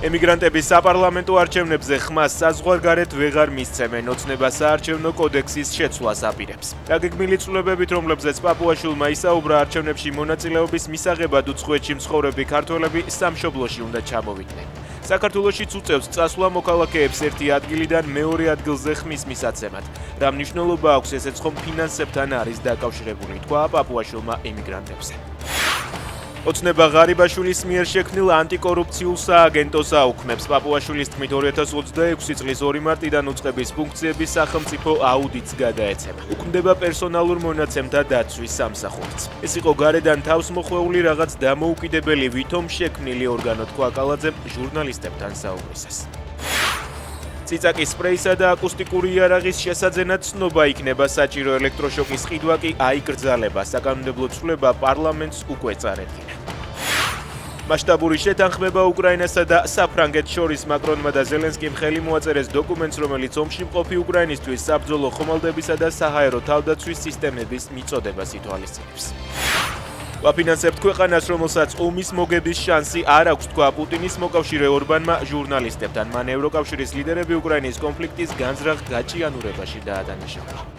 ემიგრანტების საპარლამენტო არჩევნებზე ხმას საზღვარგარეთ ვეღარ მისცემენ, ოცნება საარჩევნო კოდექსის შეცვლას აპირებს. რა გეგმილი ცვლილებებით, რომლებზეც პაპუაშვილმა ისაუბრა არჩევნებში მონაწილეობის მისაღებად უცხოეთში მცხოვრები ქართველები სამშობლოში უნდა ჩამოვიდნენ. საქართველოშიც უწევს წასვლა მოქალაქეებს ერთი ადგილიდან მეორე ადგილზე ხმის მისაცემად. რა მნიშვნელობა აქვს ესეც ხომ ფინანსებთან არის დაკავშირებული, თქვა პაპუაშვილმა ემიგრანტებზე. ოცნება ღარიბაშვილის მიერ შექმნილ ანტიკორუფციულ სააგენტოს აუქმებს. პაპუაშვილის თქმით 2026 წლის 2 მარტიდან უწყების ფუნქციების სახელმწიფო აუდიტს გადაეცემა. უქმდება პერსონალურ მონაცემთა დაცვის სამსახურიც. ეს იყო გარედან თავს მოხვეული რაღაც დამოუკიდებელი ვითომ შექმნილი ორგანო, თქვა კალაძემ ჟურნალისტებთან საუბრისას. ციცაკის სპრეისა და აკუსტიკური იარაღის შესაძენად ცნობა იქნება საჭირო ელექტროშოკის ყიდვა კი აიკრძალება. საკანონმდებლო ცვლილება პარლამენტს უკვე წარადგინა. მასშტაბური შეთანხმება უკრაინასა და საფრანგეთს შორის მაკრონმა და ზელენსკიმ ხელი მოაწერეს დოკუმენტს, რომელიც ომში მყოფი უკრაინისთვის საბრძოლო ხომალდებისა და საჰაერო თავდაცვის სისტემების მიწოდებას ითვალისწინებს. ვაფინანსებთ ქვეყანას, რომელსაც ომის მოგების შანსი არ აქვს, თქვა პუტინის მოკავშირე ორბანმა ჟურნალისტებთან. მან ევროკავშირის ლიდერები უკრაინის კონფლიქტის განზრახ გაჭიანურებაში დაადანაშაულა.